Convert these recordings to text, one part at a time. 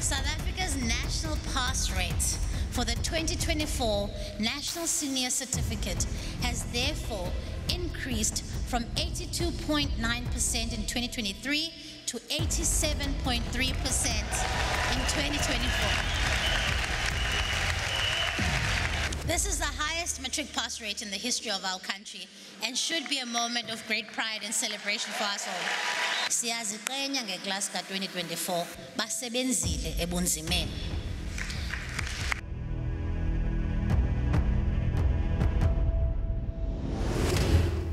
South Africa's national pass rate for the 2024 National Senior Certificate has therefore increased from 82.9% in 2023 to 87.3% in 2024. This is the highest matric pass rate in the history of our country and should be a moment of great pride and celebration for us all. Siyaziqhenya ngeklasi ka-2024 basebenzile ebunzimeni.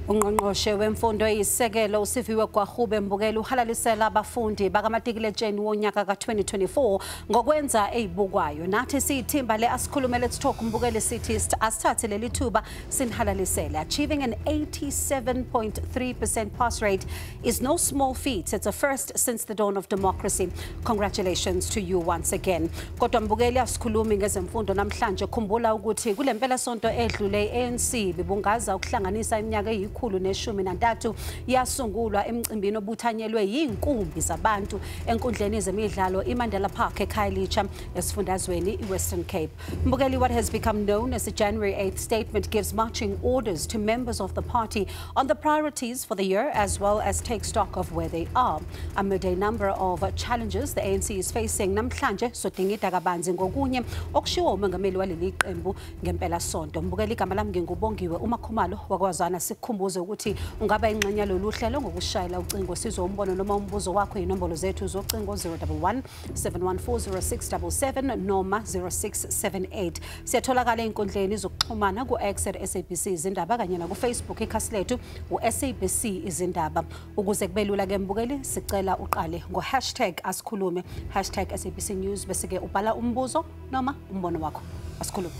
Ungqongqoshe wemfundo eyisekelo uSiviwe Gwarube Mbukeli uhalalisela abafundi bakamatikuletsheni wonyaka ka-2024 ngokwenza eyibukwayo. Nathi siyithimba le-Asikhulume Let's Talk Mbukeli sithi asithathe leli thuba sinhalalisele. Achieving an 87.3% pass rate is no small feat. It's a first since the dawn of democracy. Congratulations to you once again. Kodwa Mbukeli asikhulumi ngezemfundo namhlanje khumbula ukuthi kule mpelasonto edlule ANC bibungaza ukuhlanganisa iminyaka neshumi-nantathu yasungulwa emcimbini obuthanyelwe yinkumbi zabantu enkundleni zemidlalo iMandela Park eKhayelitsha esifundazweni iWestern Cape. Mbukeli, what has become known as the January 8th statement gives marching orders to members of the party on the priorities for the year as well as take stock of where they are. Amid a number of challenges the ANC is facing namhlanje sodingida kabanzi ngokunye okushiwo umongameli waleli qembu ngempelasonto. Mbukeli, igama lami ngingubongiwe uMakhumalo wakwazana. Sikhumbuze ukuthi ungaba ingxenye lolu hlelo ngokushayela ucingo sizombono noma umbuzo wakho inombolo zethu zocingo 011 7140677 noma 0678. Siyatholakala einkundleni zokuxhumana ku-X @SABC izindaba kanye na ku-Facebook ikhasi lethu u-SABC izindaba. Ukuze kubelula ke Mbukeli sicela uqale ngo#asikhulume #SABC News bese ke ubhala umbuzo noma umbono wakho. Asikhulume.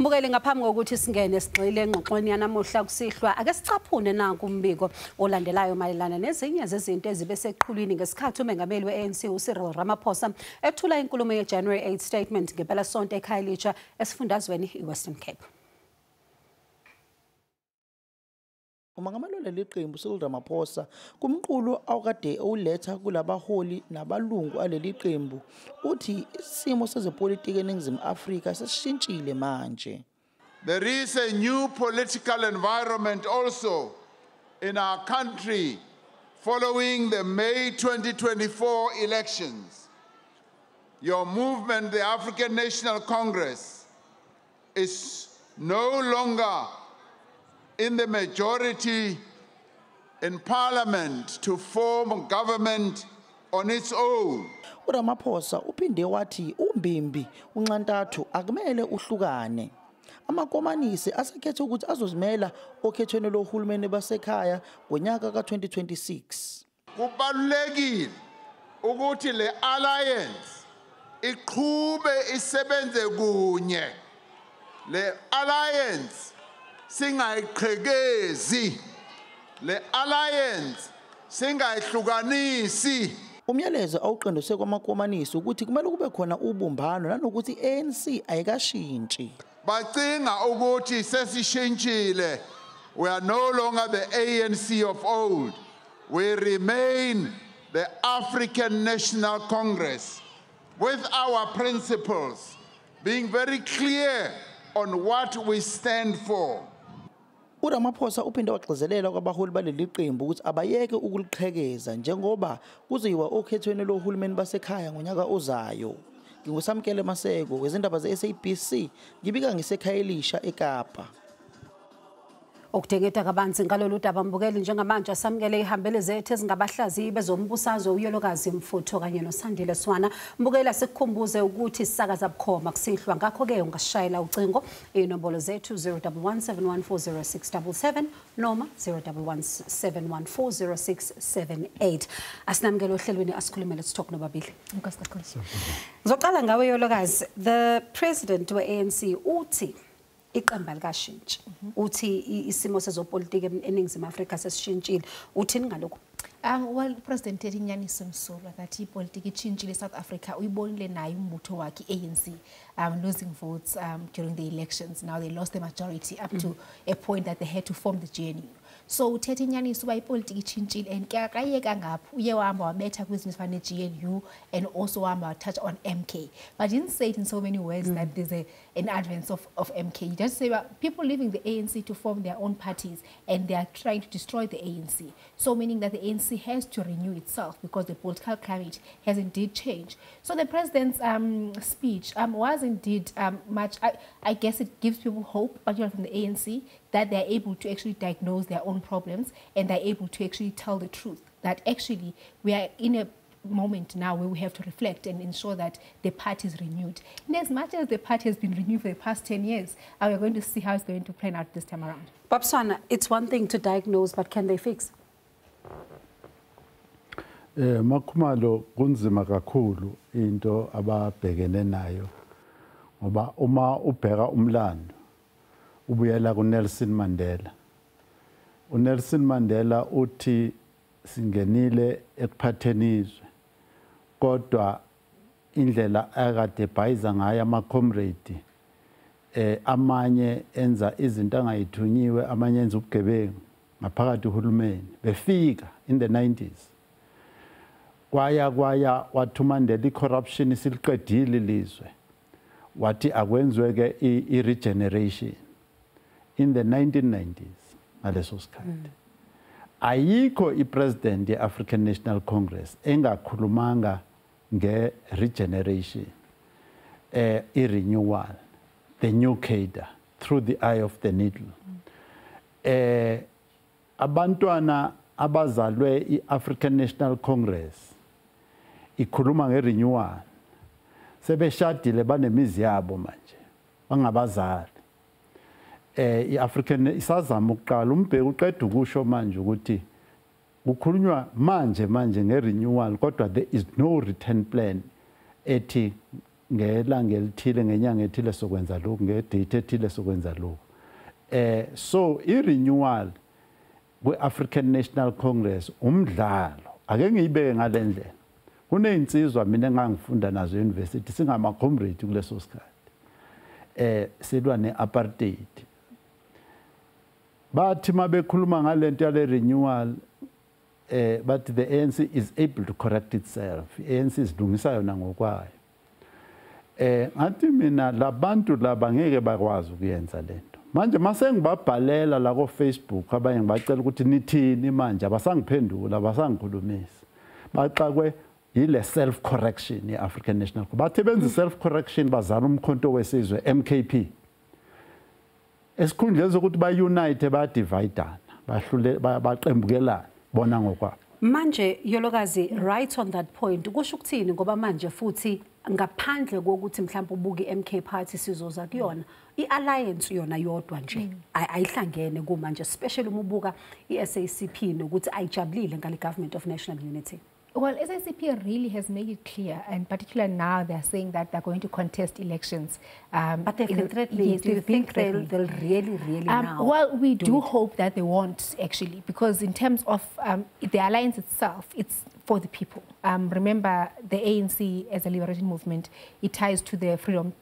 Mbukeli, ngaphambi kokuthi singene sigxile engxoxweni yanamuhla kusihlwa ake sicaphune nanku umbiko olandelayo mayelana nezinye zezinto ezibe seqhulwini ngesikhathi umengameli we-ANC uCyril Ramaphosa ethula inkulumo ye-January 8 statement ngempelasonto eKhayelitsha esifundazweni iWestern Cape. Umangameli leli qembu uCyril Ramaphosa kumqulu awukade uletha kulabaholi nabalungu aleli qembu uthi isimo sezepolitiki eNingizimu Afrika sesishintshile manje. There is a new political environment also in our country following the May 2024 elections. Your movement, the African National Congress, is no longer in the majority in parliament to form government on its own. uRamaphosa uphinde wathi uMbimbi uNxantathu akumele uhlukane. Amakomanisi asekhethe ukuthi azozimela okhethweni lohulumeni basekhaya ngonyaka ka-2026. Kubalulekile ukuthi le alliance iqhube isebenze kunye. Le alliance singayiqhekezi, le alliance singayihlukanisi. Umyalezo awuqondise kwamakomanisi ukuthi kumele kube khona ubumbano nanokuthi ANC ayikashintshi. Bacinga ukuthi sesishintshile. We are no longer the ANC of old. We remain the African National Congress with our principles, being very clear on what we stand for. uRamaphosa uphinde waxezelela kwabaholi baleli qembu ukuthi abayeke ukuliqhekeza njengoba kuziwa okhethweni lohulumeni basekhaya ngonyaka ozayo. Ngingusamkele Maseko wezindaba ze-SABC ngibika ngiseKhayelitsha eKapa. Okudingida kabanzi ngalolu daba Mbukeli njengamanje asamukele ihambele zethu ezingabahlaziyi bezombusazwe uYolokazi Mfutho kanye noSandile Swana. Mbukeli sikukhumbuze ukuthi sisakaza bukhoma kusihlwa ngakho ke ungashayela ucingo inombolo zethu 011 noma 011 asinamukele ohlelweni asikhulume Let's Talk nobabili. Ngizoqala ngawe Yolokazi. The president we-ANC uthi iqembu likashintshi uthi isimo sezopolitiki eNingizimu Afrika sesishintshile. Uthini ngalokho? Well, President Teddy Nyaniso Msolwa that ipolitiki itshintshile South Africa uyibonile naye umbutho wakhe ANC losing votes during the elections. Now they lost the majority up to a point that they had to form the GNU. So Teddy Nyaniso uba ipolitiki itshintshile and kayeka ngapho uye wahamba wabetha kwizinto ezifana GNU and also wahamba touch on MK. But he didn't say it in so many words that there's an advance of MK. He just say people leaving the ANC to form their own parties and they are trying to destroy the ANC. So meaning that the ANC has to renew itself because the political climate has indeed changed. So the president's speech was indeed much, I guess it gives people hope, particularly from the ANC, that they're able to actually diagnose their own problems and they're able to actually tell the truth, that actually we are in a moment now where we have to reflect and ensure that the party is renewed. And as much as the party has been renewed for the past 10 years, we're going to see how it's going to play out this time around. Babsana, it's one thing to diagnose, but can they fix? Makhumalo kunzima kakhulu into ababhekene nayo ngoba uma ubheka umlando ubuyela kuNelson Mandela. uNelson Mandela uthi singenile ekuphathenizwe kodwa indlela akade bhayiza ngayo ama-comrade amanye enza izinto angayithunyiwe amanye enza ubugebengu ngaphakathi uhulumeni befika in the 90s kwaya wathi uMandela i-corruption isiliqedile ilizwe wathi akwenzweke i-regeneration in the 1990s ngaleso sikhathi ayikho i-president ye-African National Congress engakhulumanga nge-regeneration i-renewal the new cadre through the eye of the needle abantwana abazalwe i-African National Congress ikhuluma nge-renewal sebeshadile banemizi yabo manje bangabazali i-African isazama ukuqala umbheki uqeda ukusho manje ukuthi kukhulunywa manje nge-renewal kodwa there is no return plan ethi ngelanga elithile ngenyanga ethile sokwenza lokhu ngedate ethile sokwenza lokhu so i-renewal kwe-African National Congress umdlalo ake ngiyibeke ngale ndlela kuney'nsizwa mina engangifunda nazo e-university singama-comrade kuleso sikhathi silwa ne-apartheid bathi mabekhuluma ngale nto yale renewal but the ANC is able to correct itself i-ANC izilungisa yona ngokwayo ngathi mina labantu laba ngeke bakwazi ukuyenza lento manje mase ngibabhalela la ko Facebook abanye ngibacela ukuthi nithini manje abasangiphendula abasangikhulumisi baxakwe ile self correction ye-African National bathe benza self correction bazala umkhonto wesizwe MKP esikhundleni sokuthi ba-unite ba-dividana bahlule baqembukelana bona ngokwabo manje Yolokazi right on that point kusho ukuthini ngoba manje futhi ngaphandle kokuthi mhlawumbe ubuke i-MK party sizoza kuyona i-alliance yona yodwa nje ayihlangene kumanje especially uma ubuka i-SACP nokuthi ayijabulile ngale government of national unity. Well, SACP really has made it clear, and particularly now they're saying that they're going to contest elections. But they've been threatening. Yes, do you think they'll really now? Well, we do hope that they won't, actually, because in terms of the alliance itself, it's for the people. Remember, the ANC as a liberation movement, it ties to the freedom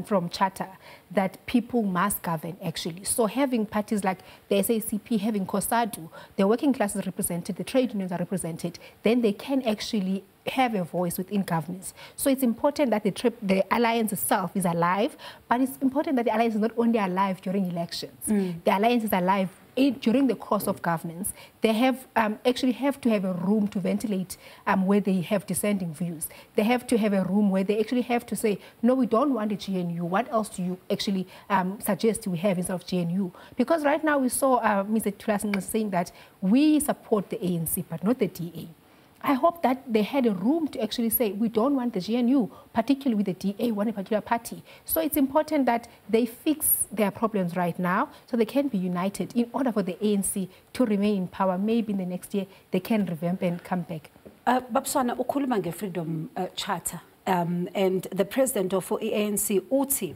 from charter that people must govern, actually. So having parties like the SACP, having COSATU, the working class is represented, the trade unions are represented, then they can actually have a voice within governance. So it's important that the alliance itself is alive, but it's important that the alliance is not only alive during elections. The alliance is alive during the course of governance. They have actually have to have a room to ventilate where they have dissenting views. They have to have a room where they actually have to say, no, we don't want a GNU. What else do you actually suggest we have instead of GNU? Because right now we saw Mr. Tulasin saying that we support the ANC, but not the DA. I hope that they had a room to actually say, we don't want the GNU, particularly with the DA, one particular party. So it's important that they fix their problems right now so they can be united in order for the ANC to remain in power. Maybe in the next year they can revamp and come back. Babsana, ukhuluma nge-Freedom Charter and the president of ANC, Uti,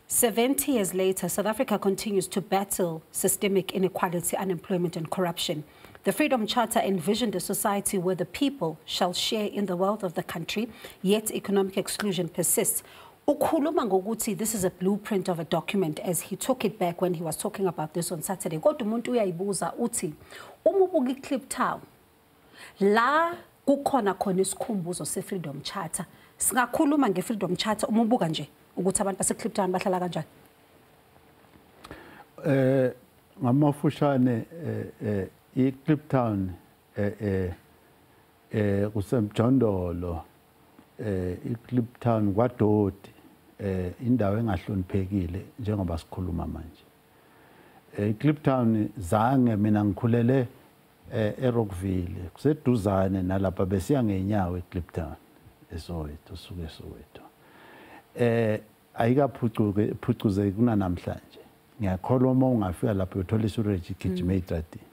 70 years later, South Africa continues to battle systemic inequality, unemployment and corruption. The Freedom Charter envisioned a society where the people shall share in the wealth of the country, yet economic exclusion persists. Ukhuluma ngokuthi this is a blueprint of a document, as he took it back when he was talking about this on Saturday. Kodwa umuntu uyayibuza uthi uma ubuka iClip Town la kukhona khona isikhumbuzo se-Freedom Charter. Singakhuluma nge-Freedom Charter uma ubuka nje ukuthi abantu base-Clip Town bahlala kanjani? Ngamafushane iClip Town kusemjondolo iClip Town kwaDodi indawo engahloniphekile njengoba sikhuluma manje. iClip Town zange mina ngikhulele eRockville kuseduzane nalapha besiya ngenyawo eClip Town eSoweto suke Soweto. Ayikaphucuzeki kunanamhlanje. Ngiyakholwa uma ungafika lapho uthola isurage igijima ey'tradini.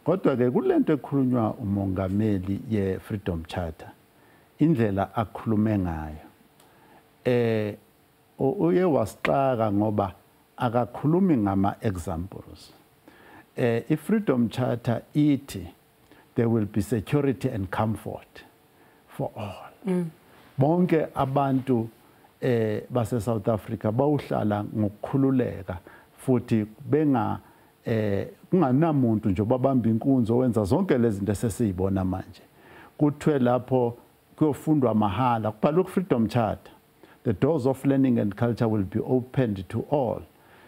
Kodwa-ke kulento ekhulunywa umongameli ye-Freedom Charter indlela akhulume ngayo uye wasixaka ngoba akakhulumi ngama-examples. I-Freedom Charter ithi there will be security and comfort for all. Bonke abantu base South Africa bawuhlala ngokukhululeka futhi kunganamuntu nje babamba inkunzo wenza zonke lezi zinto esesizibona manje. Kuthiwe lapho kuyofundwa mahala kubhalwe ku-Freedom Charter. The doors of learning and culture will be opened to all.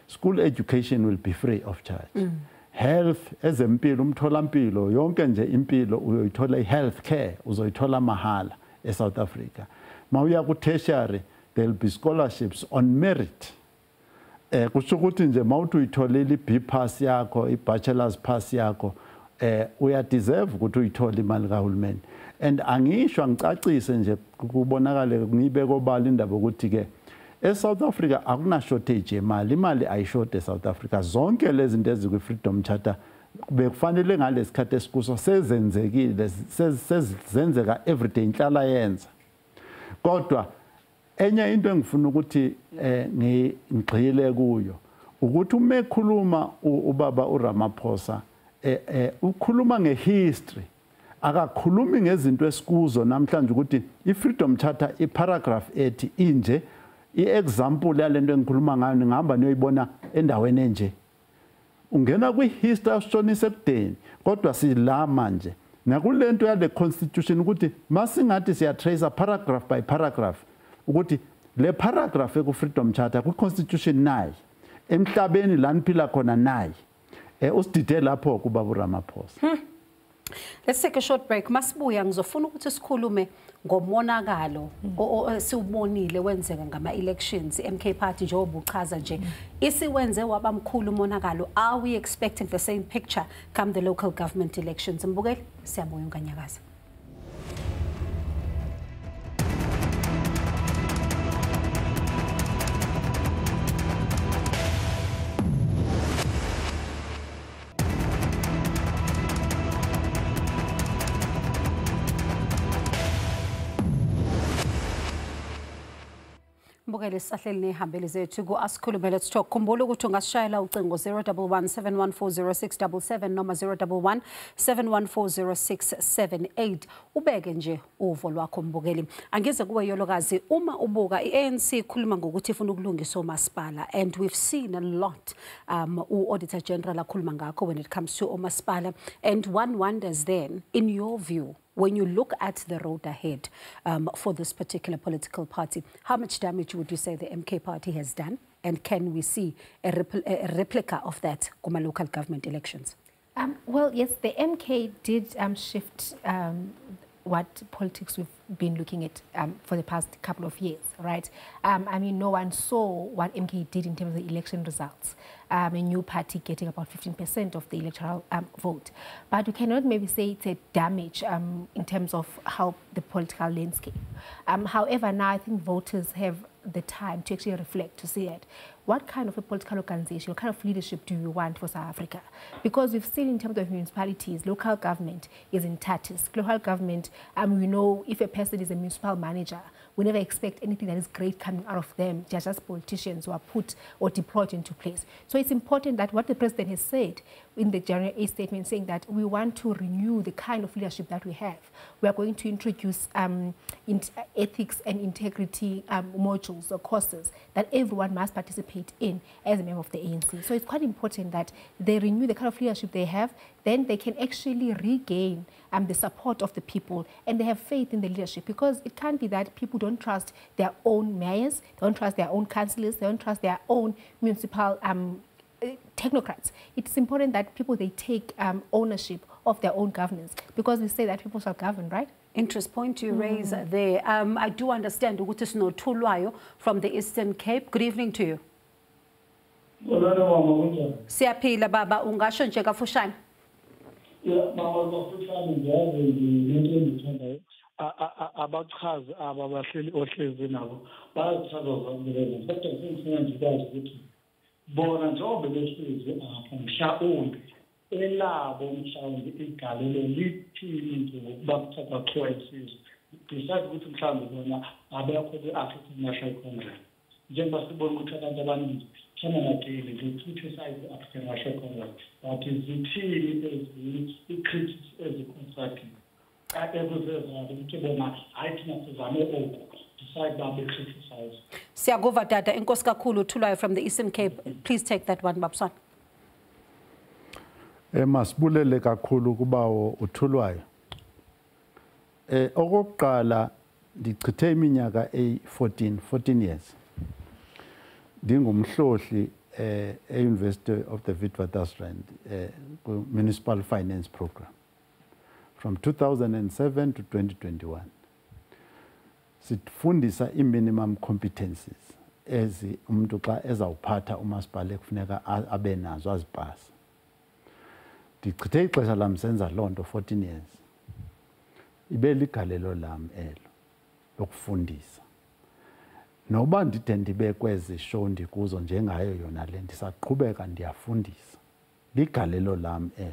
School education will be free of charge. Health, ezempilo, umtholampilo, yonke nje impilo uyoyithola i-health care uzoyithola mahala eSouth Africa. Mawuya ku-tertiary, there will be scholarships on merit. Kusho ukuthi nje mawuthi uyitholile i-B pass yakho, i-bachelor's pass yakho, uyadeserve ukuthi uyithole imali kahulumeni. And angisho ngicacise nje kubonakale ngibeke obala indaba ukuthi ke eSouth Africa akuna shortage yemali, imali ayishort eSouth Africa. Zonke lezi zinto ezikwi-Freedom Charter bekufanele ngalesikhathi esikuso sezenzekile, sezenzeka everyday inhlala yenza. Kodwa enye into engifuna ukuthi ngigxile kuyo ukuthi uma ekhuluma ubaba uRamaphosa ukhuluma ngehistory, akakhulumi ngezinto esikuzo namhlanje ukuthi i-Freedom Charter iparagraph ethi inje, i-example yalento engikhuluma ngayo ngihamba niyoyibona endaweni enje. Ungena kwi-history asishonise ekudeni, kodwa sila manje nakulento yale constitution ukuthi masingathi siyatrace paragraph by paragraph ukuthi le paragraph eku-Freedom Charter kwi-constitution nayi, emhlabeni la niphila khona nayi. Usidide lapho kubaba uRamaphosa. Let's take a short break. Masibuya ngizofuna ukuthi sikhulume ngomonakalo siubonile wenzeka ngama-elections. MK Party njengoba uchaza nje isiwenze wabamkhulu umonakalo. Are we expecting the same picture come the local government elections? Mbukeli siyabuya uNkanyakaza. Mbukeli sisahleli nehambeli zethu ku-Asikhulume Let's Talk. Khumbula ukuthi ungasishayela ucingo 011-714-0677 noma 011-714-0678. Ubeke nje uvo lwakho mbukeli. Angize kuwe yolokazi uma ubuka i-ANC ikhuluma ngokuthi ifuna ukulungisa umasipala, and we've seen a lot u-Auditor General akhuluma ngakho when it comes to umasipala, and one wonders then, in your view, when you look at the road ahead for this particular political party, how much damage would you say the MK Party has done? And can we see a replica of that in local government elections? Well, yes, the MK did shift what politics we've been looking at for the past couple of years, right? I mean, no one saw what MK did in terms of the election results. A new party getting about 15% of the electoral vote. But we cannot maybe say it's a damage in terms of how the political landscape. However, now I think voters have the time to actually reflect, to see it. What kind of a political organization, what kind of leadership do you want for South Africa? Because we've seen in terms of municipalities, local government is in tatters. Local government, we know if a person is a municipal manager, we never expect anything that is great coming out of them. They're just politicians who are put or deployed into place. So it's important that what the president has said in the January 8th statement, saying that we want to renew the kind of leadership that we have. We are going to introduce ethics and integrity modules or courses that everyone must participate in as a member of the ANC. So it's quite important that they renew the kind of leadership they have, then they can actually regain the support of the people, and they have faith in the leadership, because it can't be that people don't trust their own mayors, they don't trust their own councillors, they don't trust their own municipal technocrats. It's important that people, they take ownership of their own governance, because we say that people shall govern, right? Interest point you raise there. I do understand ukuthi sinothulwayo from the Eastern Cape. Good evening to you. Siyaphila baba, ungasho nje kafushane. Abachazi ababahleli ohlezi nabo bayachaza zonke kodwa sengifuna nje ukwazi ukuthi bona njengoba behlezi apha mhlawumbe elabo mhlawumbe igalelo lithini nje ngokuba kuthatha kwakhiwa isizwe besides ukuthi mhlawumbe bona abekho kwi-African National Congress njengoba sibona ukuthi abantu abaningi Chananakeli, the criticize the African National Congress, but is the team is critics as a constructive. Siyagova Dada, Enkosi kakhulu uthulwayo from the Eastern Cape. Please take that one, Babson. Masibulele kakhulu kubawo uthulwayo. Okokuqala ndichithe iminyaka e14 years. Ndingumhlohli University of the Witwatersrand Municipal Finance Program from 2007 to 2021. Sifundisa minimum competencies ezi umuntu xa ezawuphatha umasipala kufuneka abe nazo azipasa. Ndichithe ixesha lam senza loo nto 14 years. Ibe ligalelo lam elo lokufundisa. Noba ndide ndibe kwezi show ndikuzo njengayo yona le ndisaqhubeka ndiyafundisa. Ligalelo lam elo.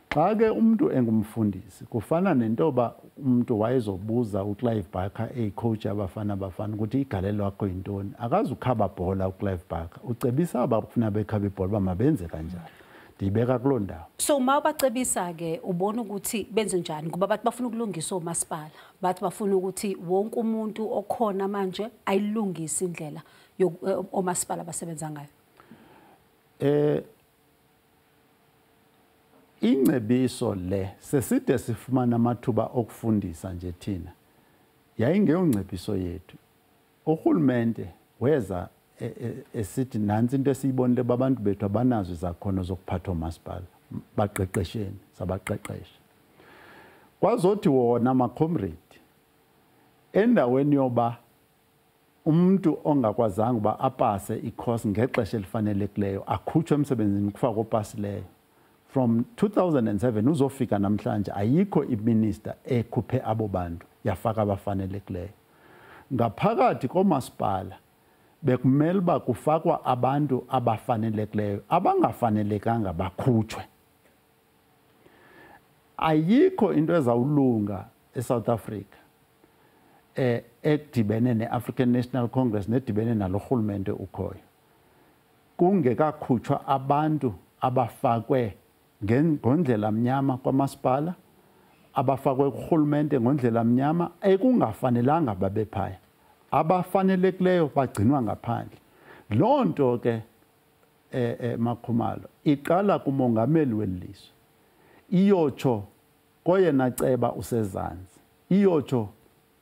Xa ke umuntu engumfundisi kufana nentoba umuntu wayezobuza uClive Barker coach abafana ukuthi igalelo lakho yintoni. Akazukhaba bhola uClive Barker. Ucebisa abafuna bekhaba ibhola bamabenze kanjani. Ndibeka kuloo ndawo. So mawubacebisa ke ubona ukuthi benze njani kuba bathi bafuna ukulungisa omasipala. Bathi bafuna ukuthi wonke umuntu okhona manje ayilungise indlela omasipala basebenza ngayo. Ingcebiso le seside sifumana amathuba okufundisa nje thina. Yayingeyongcebiso yethu. Uhulumende weza esithi nansi into esiyibonile babantu bethu abanazo izakhono zokuphatha omasipala baqeqesheni sabaqeqesha. Kwazothi wona ama-comrade endaweni yoba umuntu ongakwazanga uba apase i-course ngexesha elifanelekileyo akhutshwe emsebenzini kufakwa opasileyo. From 2007 uzofika namhlanje ayikho iminister ekhuphe abo bantu yafaka abafanelekileyo. Ngaphakathi komasipala bekumele uba kufakwa abantu abafanelekileyo abangafanelekanga bakhutshwe. Ayikho into ezawulunga eSouth Africa ekudibene ne-African National Congress nedibene nalo rhulumente ukhoyo kungekakhutshwa abantu abafakwe ngondlela mnyama kwamasipala abafakwe kurhulumente ngondlela mnyama ekungafanelanga babe phaya. Abafanelekileyo bagcinwa ngaphandle. Loo nto ke Makhumalo iqala kumongameli welizwe. Iyotsho koyena ceba usezantsi. Iyotsho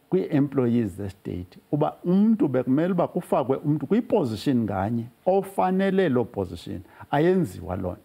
kwi-employees ze-state uba umuntu bekumele uba kufakwe umuntu kwi-position nganye ofanele loo position. Ayenziwa loo nto.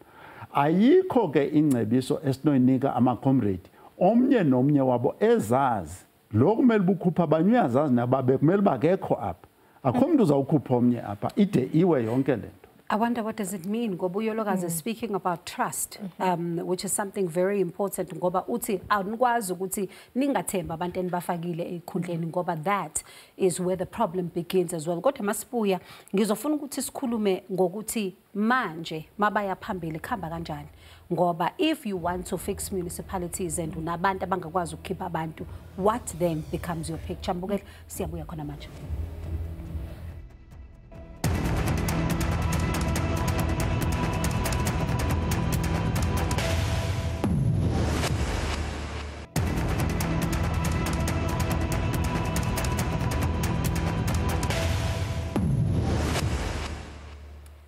Ayikho ke ingcebiso esinoyinika ama-comrade omnye nomnye wabo ezazi lo kumele bukhupha abanye uyazazi naba bekumele bakekho apha. Akho umuntu uzawukhupha omnye apha ide iwe yonke le nto. I wonder what does it mean? Ngoba uYolokazi is speaking about trust, which is something very important. Ngoba uthi awunikwazi ukuthi ningathemba abantu enibafakile ekhundleni ngoba that is where the problem begins as well. Kodwa Masibuya, ngizofuna ukuthi sikhulume ngokuthi manje mabaya phambili khamba kanjani. Ngoba if you want to fix municipalities and unabantu abangakwazi ukukhipha abantu, what then becomes your picture? Mbukeli siyabuya khona manje.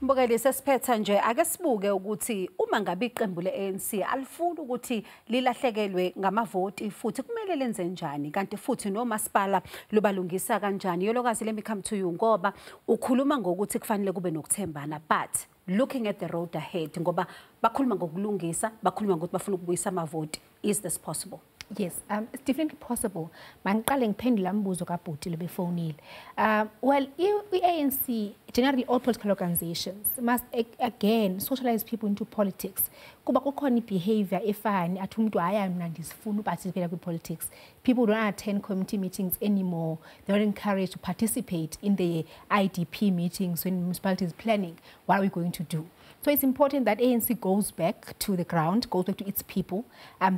Mbukeli sesiphetha nje ake sibuke ukuthi uma ngabe iqembu leANC alifuna ukuthi lilahlekelwe ngamavoti futhi kumele lenze njani kanti futhi nomasipala lubalungisa kanjani. Yolokazi, let me come to you ngoba ukhuluma ngokuthi kufanele kube nokuthembana, but looking at the road ahead ngoba bakhuluma ngokulungisa, bakhuluma ngokuthi bafuna ukubuyisa amavoti, is this possible? Yes, it's definitely possible. Mangiqale ngiphendula umbuzo kaBhuti lebefonile. Well, ANC, generally all political organizations must again socialize people into politics. Kuba kukhona behavior efani athi umuntu haya mina ndisifuna uparticipate in politics. People don't attend committee meetings anymore. They're not encouraged to participate in the IDP meetings when municipalities planning. What are we going to do? So it's important that ANC goes back to the ground, goes back to its people.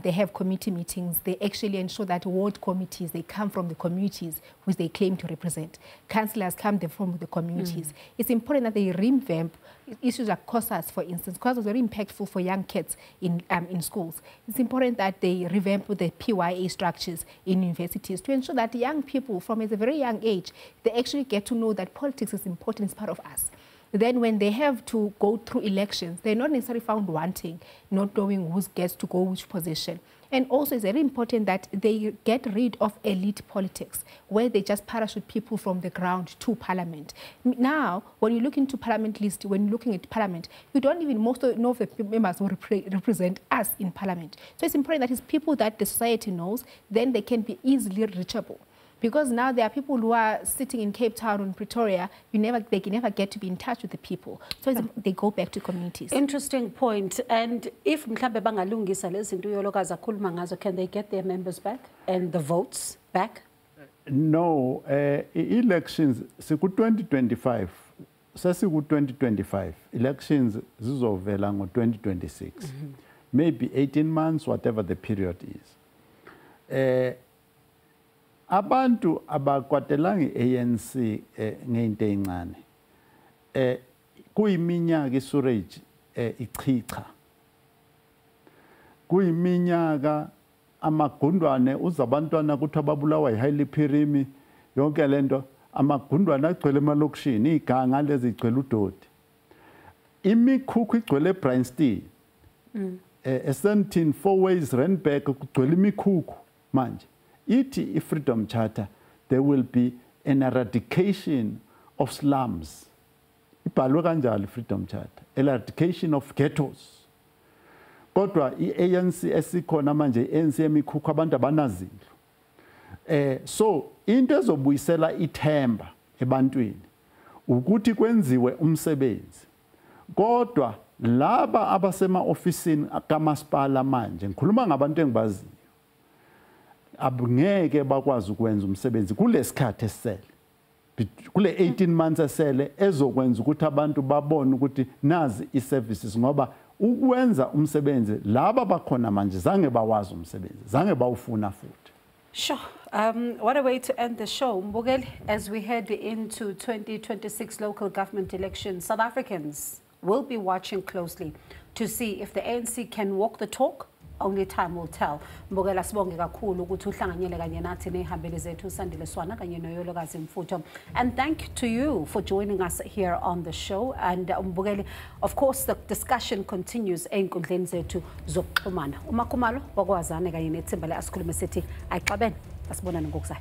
They have committee meetings. They actually ensure that ward committees, they come from the communities which they claim to represent. Councillors come from the communities. It's important that they revamp issues like COSAS, for instance. COSAS is very impactful for young kids in schools. It's important that they revamp the PYA structures in universities to ensure that young people from a very young age, they actually get to know that politics is important, it's part of us. Then when they have to go through elections, they're not necessarily found wanting, not knowing who gets to go which position. And also it's very important that they get rid of elite politics, where they just parachute people from the ground to parliament. Now, when you look into parliament list, when you're looking at parliament, you don't even know of the members who represent us in parliament. So it's important that it's people that the society knows, then they can be easily reachable. Because now there are people who are sitting in Cape Town and Pretoria, they can never get to be in touch with the people. So they go back to communities. Interesting point. And if mhlambe bangalungisa lezi zinto uYolokazi akhuluma ngazo, can they get their members back and the votes back? No, elections siku 2025. Sasiku 2025. Elections zizovela ngo 2026. Maybe 18 months, whatever the period is. Abantu abakwatelanga iANC ngento encane kuyiminyaka isurage ichicha kuyiminyaka amagundwane uzabantwana kuthi ababulawa yiHylipirimi yonke lento amagundwane agcwele emalokishini iganga lezi igcwele udodi imikhukhu igcwele eBryanston eSandton Fourways Randburg kugcwele imikhukhu manje iti Freedom Charter, there will be an eradication of slums. Ibhalwe kanjalo Freedom Charter, eradication of ghettos. Kodwa iANC esikhona manje ANC emikhukhu abantu abanazindlu. So into ezobuyisela ithemba ebantwini ukuthi kwenziwe umsebenzi. Kodwa laba abasema ofisini kamasipala manje ngikhuluma ngabantu engibaziyo abungeke bakwazi ukwenza umsebenzi kulesikhathi esele kule 18 months esele ezokwenza ukuthi abantu babone ukuthi nazi iservices ngoba ukwenza umsebenzi laba bakhona manje zange bawazi umsebenzi zange bawufuna futhi. Sure. What a way to end the show. Mbukeli, as we head into 2026 local government elections, South Africans will be watching closely to see if the ANC can walk the talk. Only time will tell. Mbukela sibonge kakhulu ukuthi uhlanganyele kanye nathi nehambele zethu Sandile Swana kanye noYolokazi Mfutho. And thank to you for joining us here on the show. And Mbukeli, of course the discussion continues einkundleni zethu zokuxhumana. Umakhumalo wakwazana kanye nethimba leasikhulume sithi ayixabene asibonana ngokuzayo.